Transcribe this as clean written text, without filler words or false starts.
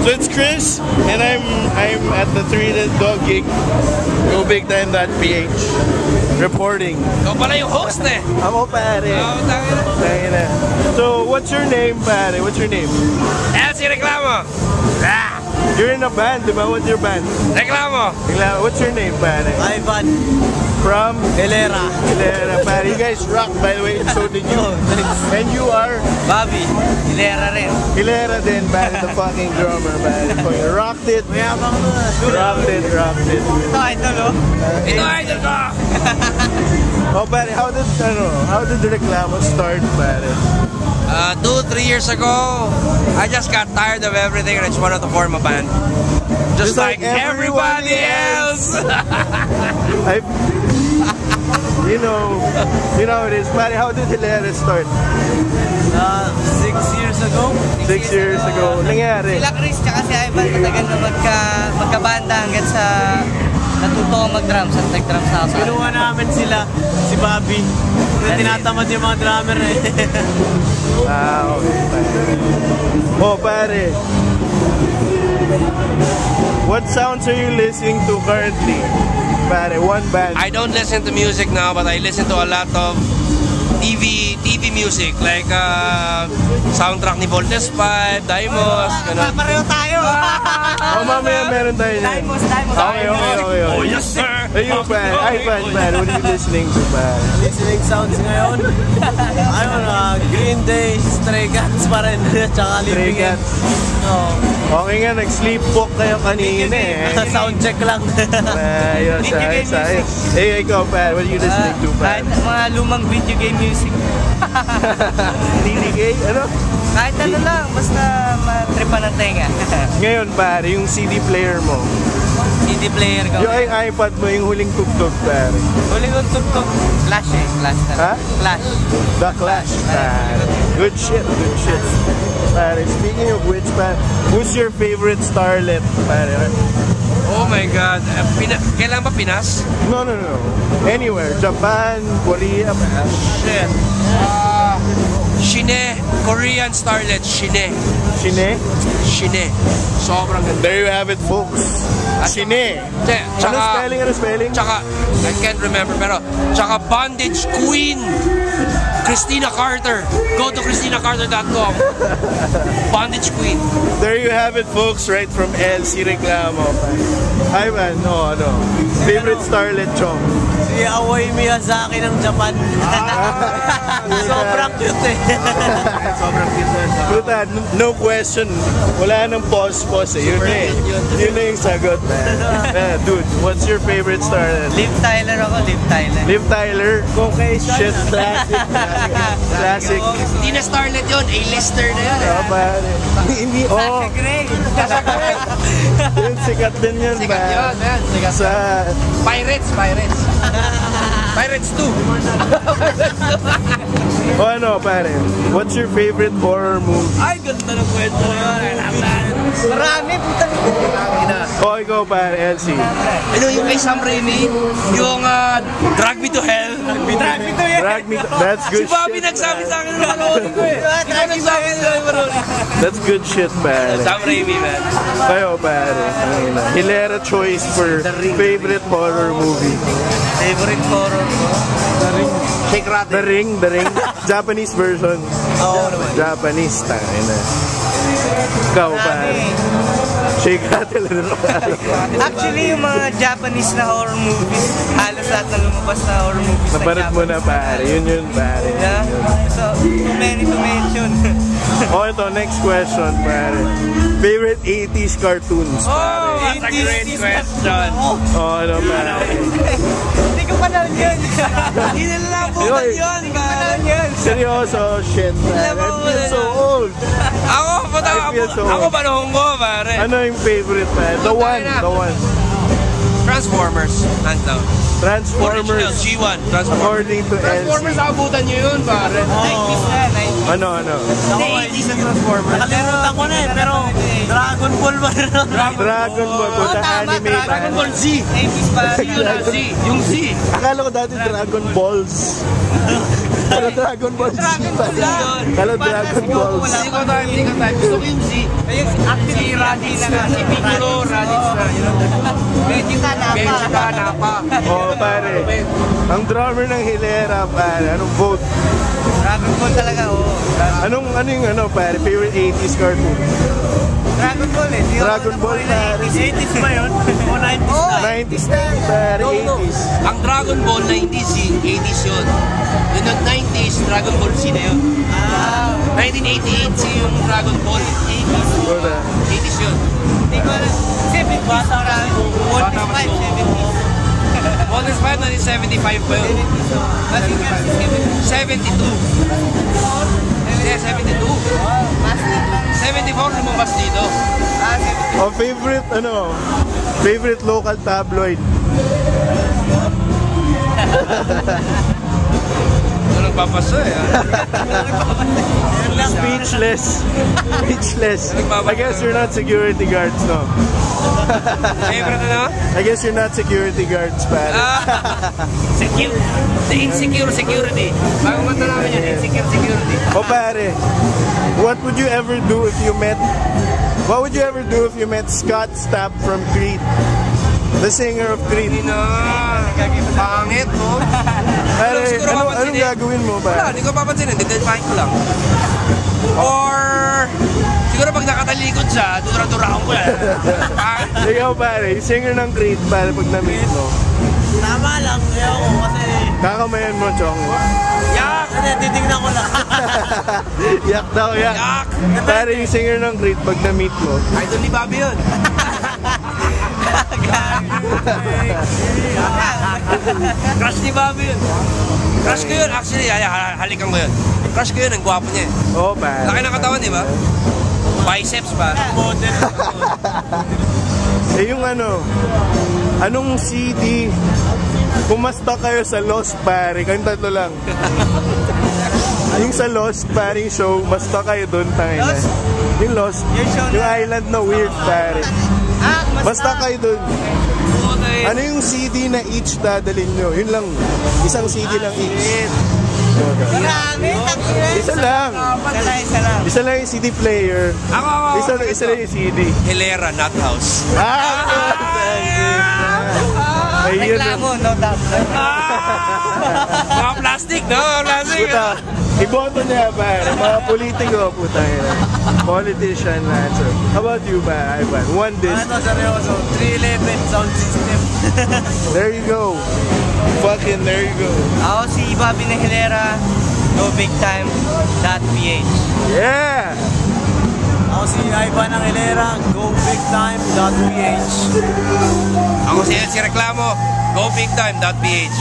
So it's Chris, and I'm at the Three Dog gig. Go Big Time.ph. Reporting. Ikaw pala yung host eh. Ako pare. Tangina. So what's your name pare? What's your name? Si Reklamo. You're in a band, di ba? What's your band? Reklamo. What's your name pare? Ivan. From? Hilera. Hilera pare. You guys rock by the way, and so did you. And you are? Bobby. Hilera rin. Hilera din pare, the fucking drummer pare. Rocked it. Rocked it. Ito idol oh. Ito idol ko. Oh pare, how did the Reklamo start pare? 2-3 years ago, I just got tired of everything and I just wanted to form a band. Just like everybody else. You know how it is. Pare, how did Hilera start? 6 years ago. 6 years ago. Nangyari? Sila Chris tsaka si Ivan matagal na magkabanda hanggang sa natuto mag-drums at nag-drums sa house. Kinuha namin sila, si Bobby. Tinatamad yung mga drummer eh. Okay. Oh pare, what sounds are you listening to currently? Pare, one band. I don't listen to music now, but I listen to a lot of TV music, like soundtrack ni Voltes 5, Daimos, gano'n. Pareho tayo! Oh, mamaya meron tayo niyan. Daimos. Okay. Oh, yes sir! Ayun, pare. Ivan, pare. What are you listening to, pare? Listening sounds ngayon. Green Day, Stray Cats pa rin. Tsaka Stray Cats. Okay nga, nag-sleepwalk kayo kanina eh. Soundcheck lang. Ayos. Eh, ikaw, pare. What are you listening to, pare? Mga lumang video game music. DDK? Ano? Kahit ano lang, basta matripan ng tenga. Ngayon, pare, yung CD player mo. CD player ko. Yung iPad mo, yung huling tugtog, pare. Huling kong tugtog, Clash eh. Clash na. Ha? Clash. The Clash, pare. Good shit. Pare, speaking of which, pare, who's your favorite starlet, pare? Oh my God. Kailan ba Pinas? No. Anywhere. Japan, Korea, pare. Shit. Shine. Korean starlet. Shine. Sobrang ganda. There you have it, folks. Shine. Ano spelling? Tsaka, I can't remember, pero tsaka Bondage Queen. Christina Carter. Go to ChristinaCarter.com. Bondage Queen. There you have it, folks, right from LC Reklamo. Ivan, favorite starlet chong? Si Aoi Miyazaki ng Japan. Sobrang cute eh. Sobrang cute. Puta, no question. Wala nang pause eh. Yun na yung sagot, man. Dude, what's your favorite starlet? Liv Tyler ako, Liv Tyler. Liv Tyler? Caucasian. Shit, classic. Hindi na starlet yun. A-lister na yun. Hindi, Sasha Grey. Yun, sikat din yun, Sikat yun, man. Sikat sa Pirates. Pirates 2. O ano, pare? What's your favorite horror movie? Ay, ganda ng kwento yun. Marami, putang ina. O, ikaw, pare, LC. Ano yung kay Sam Raimi? Yung Drag Me to Hell. Drag Me to... That's good Si Bobby shit, nagsabi man. sa akin na manoodin ko eh. Ikaw nagsabi sa akin na manoodin. That's good shit, pare. Sam Raimi, man. Kayo, pare. Hilera choice for favorite horror movie. Favorite horror ko? Shake Rattle. The Ring. Japanese version. Oo naman. Japanese, tangina. Ikaw, pare. Shake Rattle. Actually, yung mga Japanese na horror movies, halos lahat na lumabas na horror movies Naparad mo na, pare. Yun, pare. Yeah? So, many to mention. Ito, next question, pare. Favorite 80s cartoons, pare? That's a great question. Ano, pare? Hindi ko panahon yun. Hindi nila nabutan yun. Hindi ko panahon yun. Seryoso, shit, pare. I feel so old. Ako panahon ko, pare. Ano yung favorite, pare? The one. Transformers, hands down. Original, Transformers. G1, Transformers. According to Transformers, LC. abutan nyo yun, pare. 90s na, 90s. Ano? Ako, hindi sa Transformers. Nakalimutan ko na eh, pero Dragon Ball ba rin? Dragon Ball. Puta anime. Dragon Ball Z. 80s pa. Z. Yung Z. Akala ko dati Dragon Balls. Kala Dragon Ball Z. Kala Dragon Balls. Hindi ko type. Gusto ko yung Z. Si Raditz na. Si Piccolo, Raditz na. Vegeta na Vegeta na pa. Oh, pare. Ang drummer ng Hilera, pare. Anong vote? Dragon Ball talaga, oo. Ano yung pare? Favorite 80s cartoon? Dragon Ball eh. Dragon Ball, pare. 80s ba yun? O 90s na? 90s na, pare. 80s. Ang Dragon Ball 90s, 80s yun. Yung nag-90s, Dragon Ball Z na yun. 1988 si yung Dragon Ball. 80s. Puta. 80s yun. Hindi ko alam. 70s bata na. 45, 70s. Wonders 5, 1975 pa yun. Kasi kasi 70s. 72. Yeah, 72. 74 lumabas dito. 70s. Oh, favorite local tabloid. Ito nagpapasa eh. Speechless. I guess you're not security guards, no? Favorite ano? I guess you're not security guards, pare. Secure. The insecure security. Bagong kanta namin yan, insecure security. Oh, pare. What would you ever do if you met Scott Stapp from Creed? The singer of Creed. Hindi na. Pangit, no? Pare, Siguro anong papansinin. gagawin mo, Wala, pare? hindi ko papansinin. Didelpahin ko lang. Or, siguro pag nakatalikod siya, dura-duraon ko yan. Ikaw, pare, yung singer ng Creed, pare, pag na-meet mo. Tama lang. Kaya ako kasi... Kakamayan mo, Chong. Yak! Kasi titignan ko lang. Yak daw, yak. Yak! Pare, yung singer ng Creed, pag na-meet mo. Idol ni Bobby yun. Crush ni Bobby yun. Crush ko yun. Actually, halikan ko yun. Crush ko yun. Ang gwapo niya eh. Oo, pare. Laki ng katawan, di ba? Biceps pa. Model. Eh, yung anong CD, kumasta kayo sa Lost, pare, kayong tatlo lang. Yung sa Lost, pare, yung show, basta kayo doon, tayo na. Lost? Yung Lost, Yung show yung na- island na weird, pare. Basta kayo doon. Okay. Ano yung CD na each dadalhin nyo? Yun lang, isang CD lang each. Marami. Isa lang. Isa lang yung CD player. Ako. Isa lang yung CD. Hilera, Nut House. Ayun na. Reklamo, no doubt. Mga plastic, no? Plastic. Puta, iboto niya, pare. Mga politiko, puta yun. Politician answer. How about you, ba, Ivan? One disc. Ano, seryoso. 311 sound system. There you go. Fucking there you go. Ako si Bobby na Hilera. Go big time. .ph. Yeah! Ako si Ivan ng Hilera. Go big time. .ph. Ako si Reklamo. Go big time.ph.